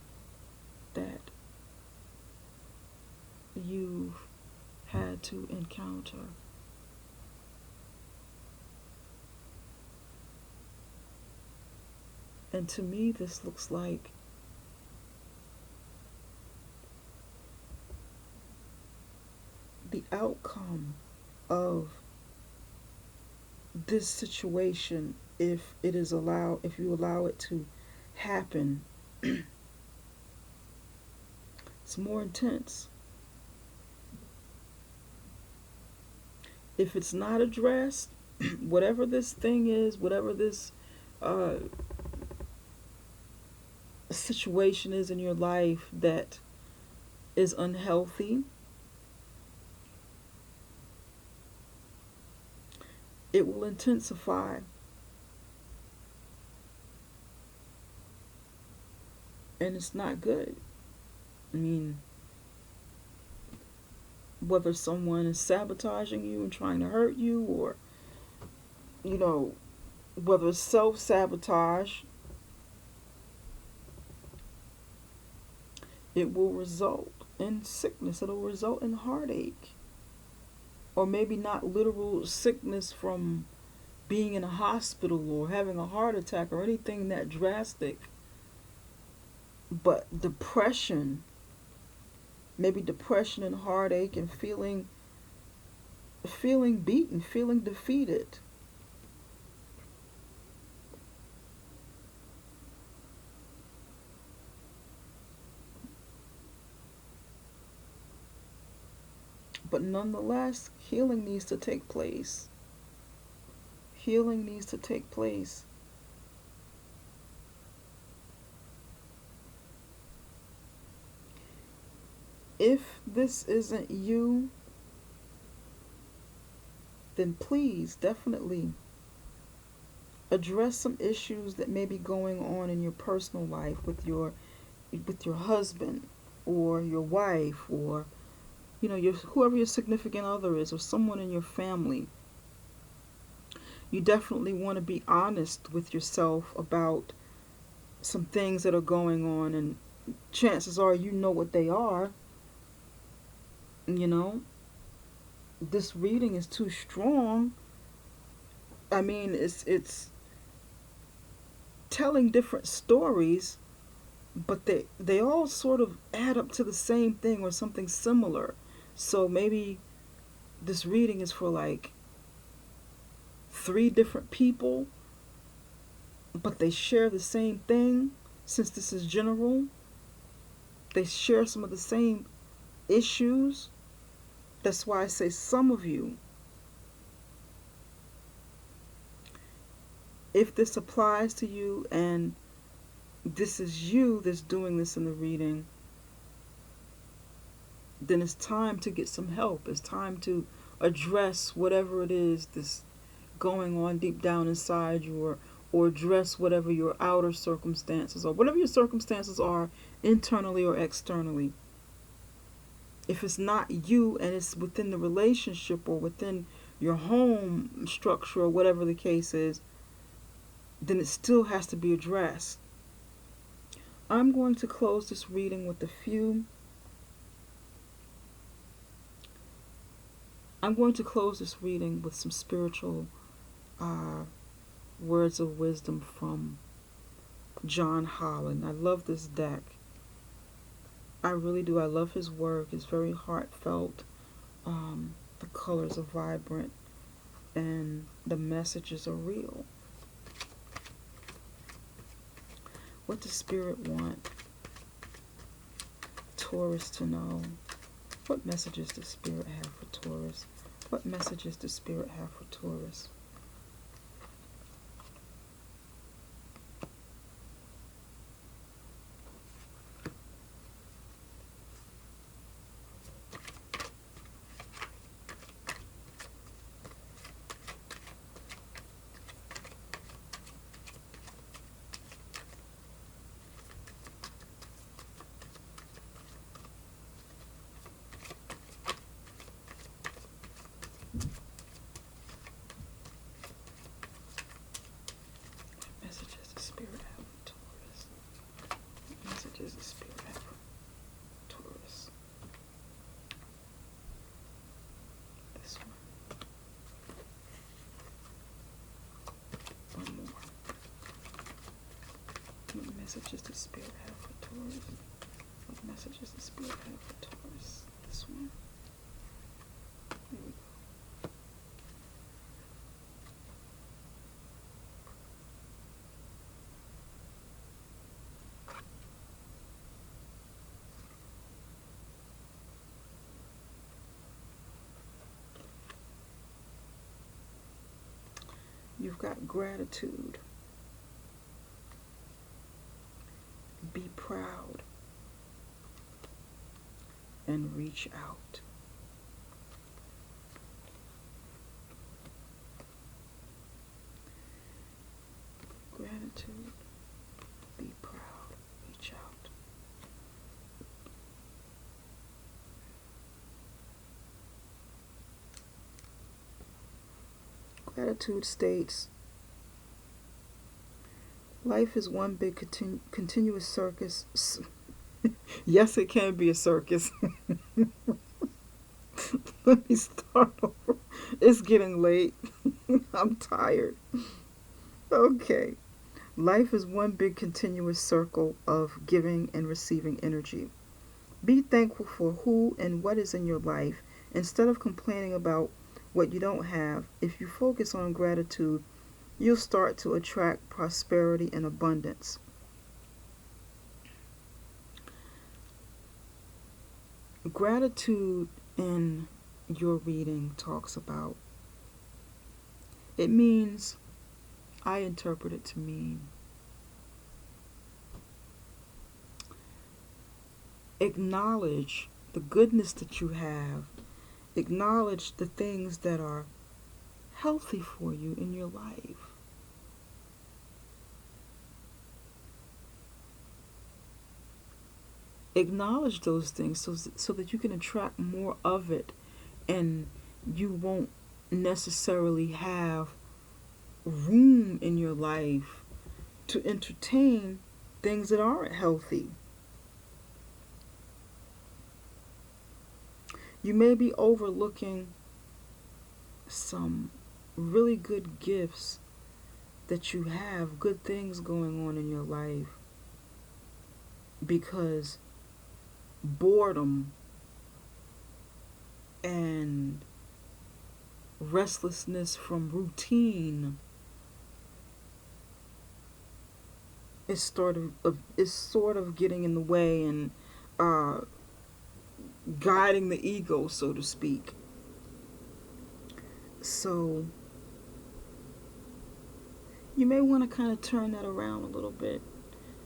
[SPEAKER 1] that you've had to encounter. And to me, this looks like the outcome of this situation, if you allow it to happen, it's more intense. If it's not addressed, whatever this thing is, whatever this situation is in your life that is unhealthy, it will intensify. And it's not good. I mean, whether someone is sabotaging you and trying to hurt you, or, whether it's self-sabotage, it will result in sickness. It'll result in heartache. Or maybe not literal sickness from being in a hospital or having a heart attack or anything that drastic, but depression. Maybe depression and heartache and feeling beaten, feeling defeated. But nonetheless, healing needs to take place. Healing needs to take place. If this isn't you, then please definitely address some issues that may be going on in your personal life with your husband or your wife, or your whoever your significant other is, or someone in your family. You definitely want to be honest with yourself about some things that are going on, and chances are you know what they are. You know, this reading is too strong. I mean, it's telling different stories, but they all sort of add up to the same thing or something similar. So maybe this reading is for like 3 different people, but they share the same thing. Since this is general, they share some of the same issues. That's why I say some of you. If this applies to you and this is you that's doing this in the reading, then it's time to get some help. It's time to address whatever it is that's going on deep down inside you, or address whatever your outer circumstances are, whatever your circumstances are, internally or externally. If it's not you and it's within the relationship or within your home structure or whatever the case is, then it still has to be addressed. I'm going to close this reading with some spiritual words of wisdom from John Holland. I love this deck. I really do. I love his work. It's very heartfelt. The colors are vibrant and the messages are real. What does Spirit want Taurus to know? What messages does Spirit have for Taurus? What messages does Spirit have for Taurus? Messages the Spirit have for Taurus. Messages the Spirit have for Taurus. This one. One more. What messages the Spirit have for Taurus? What messages the Spirit have for Taurus? This one. Here we go. You've got gratitude. Be proud and reach out. Gratitude, be proud, reach out. Gratitude states, life is one big continuous circus. Yes, it can be a circus. Let me start over. It's getting late. I'm tired. Okay. Life is one big continuous circle of giving and receiving energy. Be thankful for who and what is in your life instead of complaining about what you don't have. If you focus on gratitude, you'll start to attract prosperity and abundance. Gratitude in your reading talks about, it means, I interpret it to mean, acknowledge the goodness that you have. Acknowledge the things that are healthy for you in your life. Acknowledge those things so that you can attract more of it, and you won't necessarily have room in your life to entertain things that aren't healthy. You may be overlooking some really good gifts that you have, good things going on in your life, because boredom and restlessness from routine is sort of getting in the way and guiding the ego, so to speak. So you may want to kind of turn that around a little bit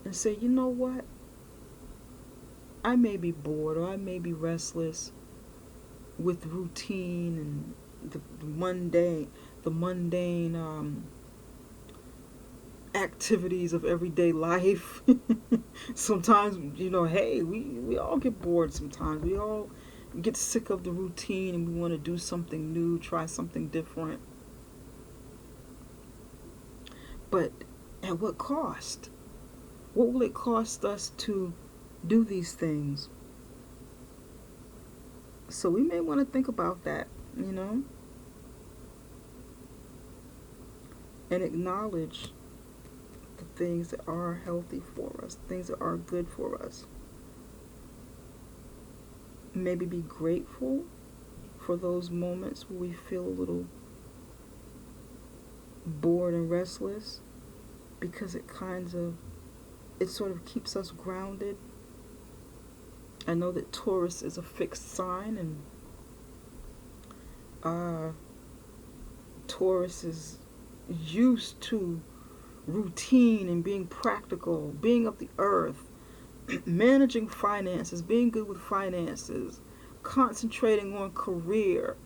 [SPEAKER 1] and say, you know what? I may be bored, or I may be restless with routine and the mundane activities of everyday life. Sometimes, hey, we all get bored sometimes. We all get sick of the routine and we want to do something new, try something different. But at what cost? What will it cost us to do these things? So we may want to think about that, and acknowledge the things that are healthy for us, things that are good for us. Maybe be grateful for those moments where we feel a little bored and restless, because it sort of keeps us grounded. I know that Taurus is a fixed sign, and Taurus is used to routine and being practical, being of the earth, managing finances, being good with finances, concentrating on career,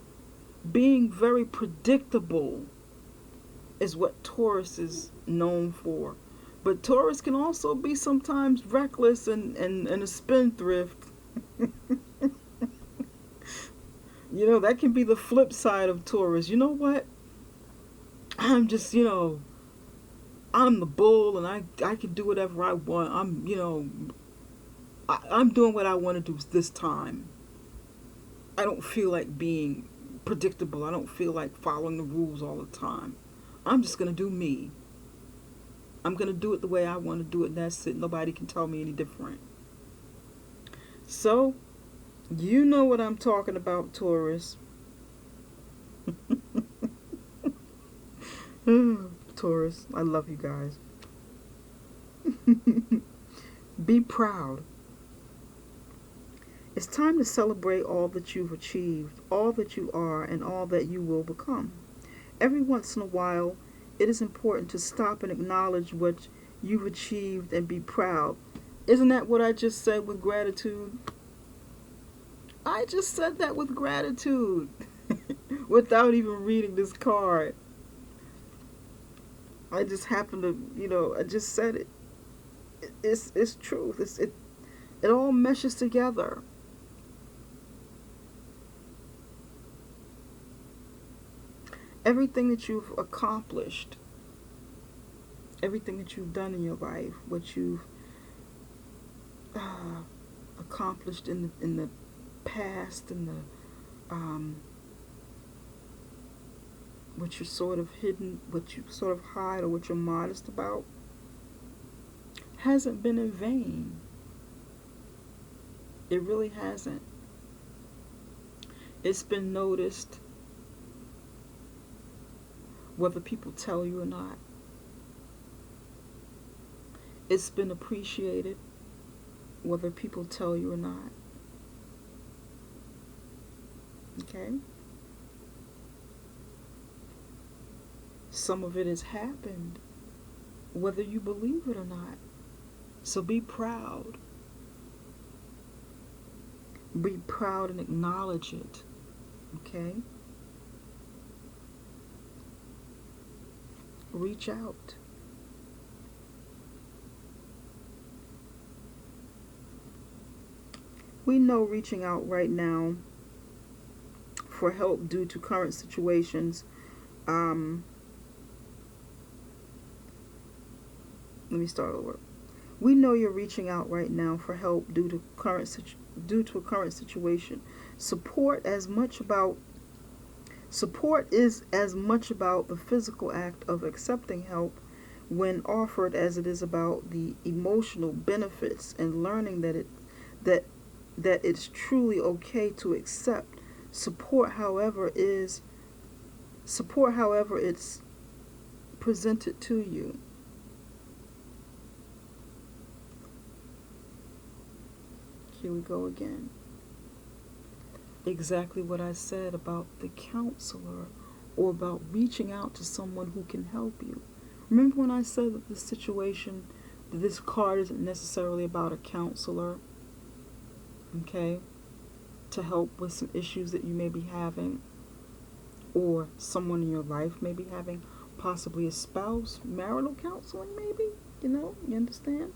[SPEAKER 1] being very predictable is what Taurus is known for. But Taurus can also be sometimes reckless and a spendthrift. That can be the flip side of Taurus. You know what? I'm just, I'm the bull and I can do whatever I want. I'm doing what I want to do this time. I don't feel like being predictable. I don't feel like following the rules all the time. I'm just going to do me. I'm going to do it the way I want to do it, and that's it. Nobody can tell me any different. So, you know what I'm talking about, Taurus. Taurus, I love you guys. Be proud. It's time to celebrate all that you've achieved, all that you are, and all that you will become. Every once in a while, it is important to stop and acknowledge what you've achieved and be proud. Isn't that what I just said with gratitude? I just said that with gratitude without even reading this card. I just happened to, I just said it. It's truth. It all meshes together. Everything that you've accomplished, everything that you've done in your life, what you've accomplished in the past, and what you're sort of hidden, what you sort of hide, or what you're modest about, hasn't been in vain. It really hasn't. It's been noticed, whether people tell you or not. It's been appreciated, whether people tell you or not. Okay? Some of it has happened, whether you believe it or not. So be proud. Be proud and acknowledge it. Okay? Reach out. We know reaching out right now for help due to current situations. Let me start over. We know you're reaching out right now for help due to a current situation. Support is as much about the physical act of accepting help when offered as it is about the emotional benefits and learning that that it's truly okay to accept. Support however it's presented to you. Here we go again. Exactly what I said about the counselor, or about reaching out to someone who can help you. Remember when I said that this card isn't necessarily about a counselor, okay, to help with some issues that you may be having, or someone in your life may be having, possibly a spouse, marital counseling maybe, you understand?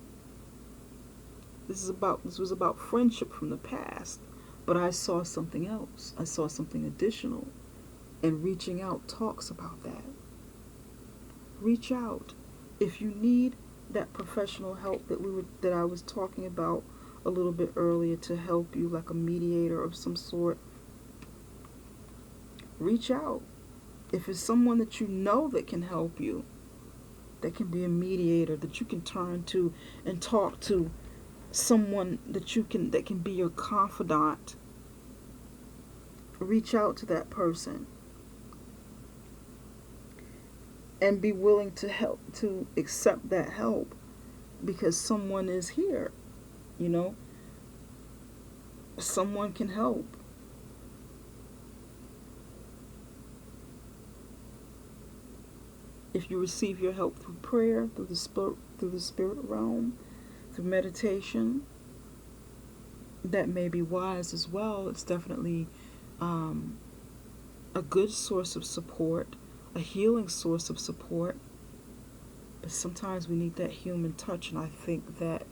[SPEAKER 1] This was about friendship from the past, but I saw something else. I saw something additional, and reaching out talks about that. Reach out if you need that professional help that I was talking about a little bit earlier, to help you, like a mediator of some sort. Reach out. If it's someone that you know that can help you, that can be a mediator, that you can turn to and talk to, someone that can be your confidant, reach out to that person and be willing to accept that help, because someone is here, someone can help. If you receive your help through prayer, through the spirit realm, through meditation, that may be wise as well. It's definitely a good source of support, a healing source of support. But sometimes we need that human touch, and I think that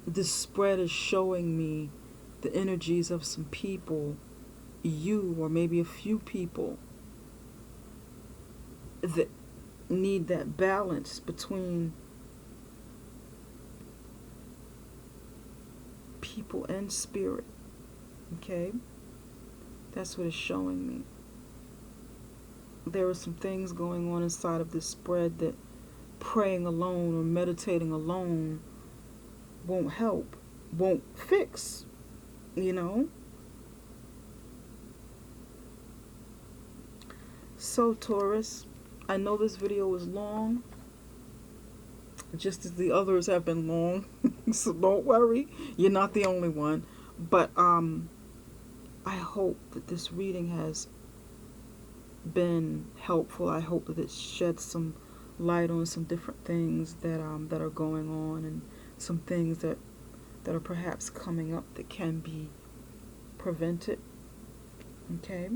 [SPEAKER 1] this spread is showing me the energies of some people, you or maybe a few people, that need that balance between people and spirit. Okay? That's what it's showing me. There are some things going on inside of this spread that praying alone or meditating alone won't help, won't fix, So Taurus, I know this video is long, just as the others have been long, so don't worry, you're not the only one. But I hope that this reading has been helpful. I hope that it sheds some light on some different things that are going on, and some things that are perhaps coming up that can be prevented. Okay?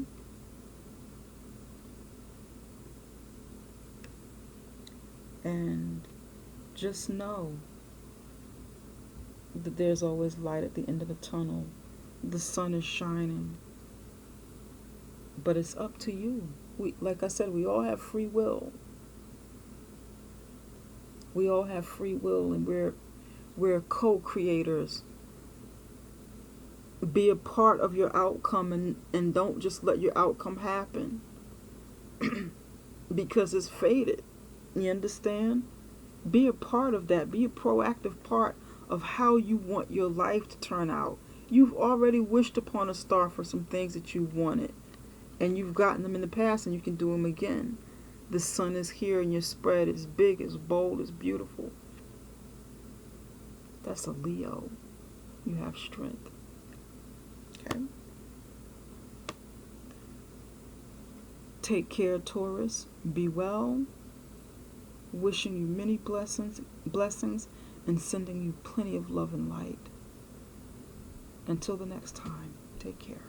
[SPEAKER 1] And just know that there's always light at the end of the tunnel. The sun is shining. But it's up to you. Like I said, we all have free will. We all have free will, and we're co-creators. Be a part of your outcome, and don't just let your outcome happen because it's fated. You understand? Be a part of that. Be a proactive part of how you want your life to turn out. You've already wished upon a star for some things that you wanted, and you've gotten them in the past, and you can do them again. The sun is here, and your spread is big, it's bold, it's beautiful. That's a Leo. You have strength. Okay? Take care, Taurus. Be well. Wishing you many blessings, and sending you plenty of love and light. Until the next time, take care.